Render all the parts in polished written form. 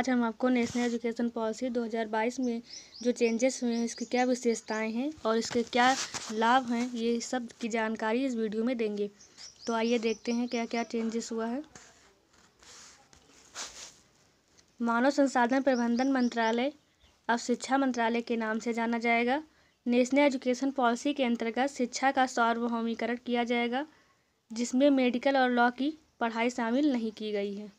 आज हम आपको नेशनल एजुकेशन पॉलिसी 2022 में जो चेंजेस हुए हैं, इसकी क्या विशेषताएं हैं और इसके क्या लाभ हैं, ये सब की जानकारी इस वीडियो में देंगे। तो आइए देखते हैं क्या क्या चेंजेस हुआ है। मानव संसाधन प्रबंधन मंत्रालय अब शिक्षा मंत्रालय के नाम से जाना जाएगा। नेशनल एजुकेशन पॉलिसी के अंतर्गत शिक्षा का सार्वभौमिकरण किया जाएगा, जिसमें मेडिकल और लॉ की पढ़ाई शामिल नहीं की गई है।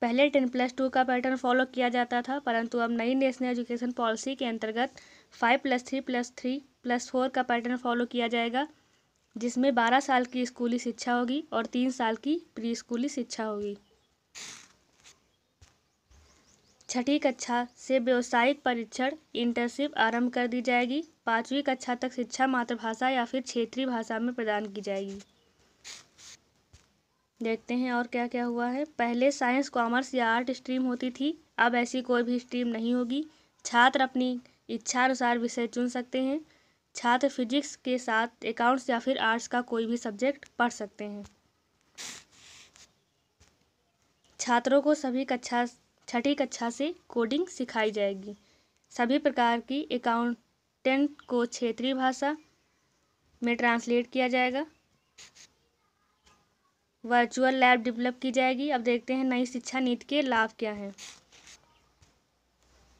पहले 10+2 का पैटर्न फॉलो किया जाता था, परंतु अब नई नेशनल एजुकेशन पॉलिसी के अंतर्गत 5+3+3+4 का पैटर्न फॉलो किया जाएगा, जिसमें 12 साल की स्कूली शिक्षा होगी और 3 साल की प्री स्कूली शिक्षा होगी। छठी कक्षा से व्यावसायिक परीक्षण इंटर्नशिप आरंभ कर दी जाएगी। 5वीं कक्षा तक शिक्षा मातृभाषा या फिर क्षेत्रीय भाषा में प्रदान की जाएगी। देखते हैं और क्या क्या हुआ है। पहले साइंस, कॉमर्स या आर्ट स्ट्रीम होती थी, अब ऐसी कोई भी स्ट्रीम नहीं होगी। छात्र अपनी इच्छा अनुसार विषय चुन सकते हैं। छात्र फिजिक्स के साथ अकाउंट्स या फिर आर्ट्स का कोई भी सब्जेक्ट पढ़ सकते हैं। छात्रों को छठी कक्षा से कोडिंग सिखाई जाएगी। सभी प्रकार की अकाउंटेंट को क्षेत्रीय भाषा में ट्रांसलेट किया जाएगा। वर्चुअल लैब डेवलप की जाएगी। अब देखते हैं नई शिक्षा नीति के लाभ क्या हैं।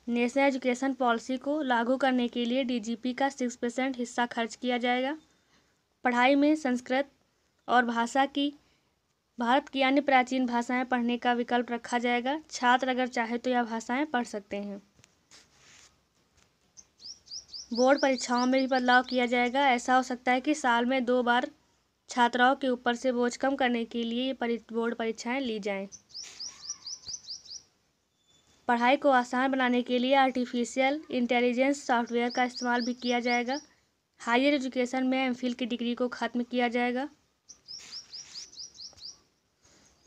नेशनल एजुकेशन पॉलिसी को लागू करने के लिए डीजीपी का 6% हिस्सा खर्च किया जाएगा। पढ़ाई में संस्कृत और भारत की अन्य प्राचीन भाषाएं पढ़ने का विकल्प रखा जाएगा। छात्र अगर चाहे तो यह भाषाएं पढ़ सकते हैं। बोर्ड परीक्षाओं में भी बदलाव किया जाएगा। ऐसा हो सकता है कि साल में 2 बार छात्राओं के ऊपर से बोझ कम करने के लिए बोर्ड परीक्षाएं ली जाएं। पढ़ाई को आसान बनाने के लिए आर्टिफिशियल इंटेलिजेंस सॉफ्टवेयर का इस्तेमाल भी किया जाएगा। हायर एजुकेशन में एमफिल की डिग्री को ख़त्म किया जाएगा।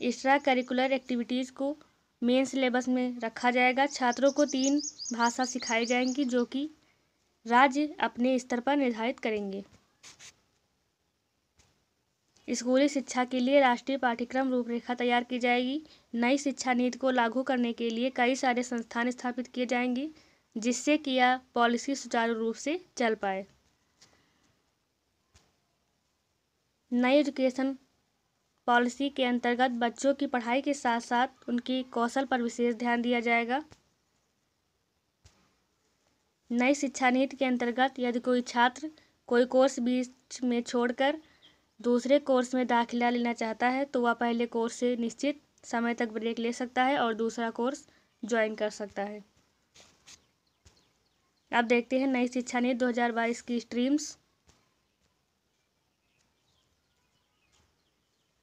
एक्स्ट्रा करिकुलर एक्टिविटीज़ को मेन सिलेबस में रखा जाएगा। छात्रों को 3 भाषा सिखाई जाएंगी, जो कि राज्य अपने स्तर पर निर्धारित करेंगे। स्कूली शिक्षा के लिए राष्ट्रीय पाठ्यक्रम रूपरेखा तैयार की जाएगी। नई शिक्षा नीति को लागू करने के लिए कई सारे संस्थान स्थापित किए जाएंगे, जिससे कि यह पॉलिसी सुचारू रूप से चल पाए। नई एजुकेशन पॉलिसी के अंतर्गत बच्चों की पढ़ाई के साथ साथ उनकी कौशल पर विशेष ध्यान दिया जाएगा। नई शिक्षा नीति के अंतर्गत यदि कोई छात्र कोई कोर्स बीच में छोड़कर दूसरे कोर्स में दाखिला लेना चाहता है, तो वह पहले कोर्स से निश्चित समय तक ब्रेक ले सकता है और दूसरा कोर्स ज्वाइन कर सकता है। अब देखते हैं नई शिक्षा नीति 2022 की स्ट्रीम्स।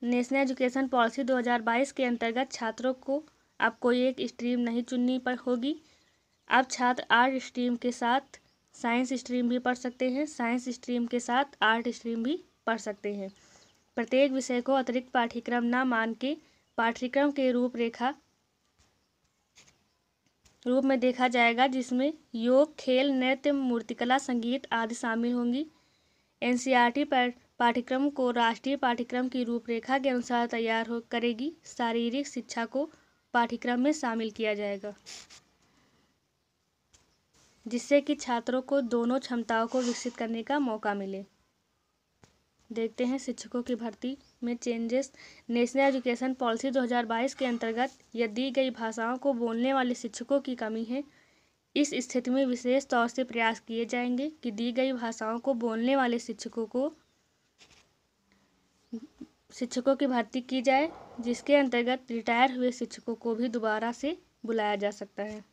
नेशनल एजुकेशन पॉलिसी 2022 के अंतर्गत छात्रों को अब कोई एक स्ट्रीम नहीं चुननी होगी। अब छात्र आर्ट स्ट्रीम के साथ साइंस स्ट्रीम भी पढ़ सकते हैं, साइंस स्ट्रीम के साथ आर्ट स्ट्रीम भी पढ़ सकते हैं। प्रत्येक विषय को अतिरिक्त पाठ्यक्रम न मान के पाठ्यक्रम के रूप में देखा जाएगा, जिसमें योग, खेल, नृत्य, मूर्तिकला, संगीत आदि शामिल होंगी। एनसीईआरटी पाठ्यक्रम को राष्ट्रीय पाठ्यक्रम की रूपरेखा के अनुसार तैयार करेगी। शारीरिक शिक्षा को पाठ्यक्रम में शामिल किया जाएगा, जिससे कि छात्रों को दोनों क्षमताओं को विकसित करने का मौका मिले। देखते हैं शिक्षकों की भर्ती में चेंजेस। नेशनल एजुकेशन पॉलिसी 2022 के अंतर्गत यदि दी गई भाषाओं को बोलने वाले शिक्षकों की कमी है, इस स्थिति में विशेष तौर से प्रयास किए जाएंगे कि दी गई भाषाओं को बोलने वाले शिक्षकों की भर्ती की जाए, जिसके अंतर्गत रिटायर हुए शिक्षकों को भी दोबारा से बुलाया जा सकता है।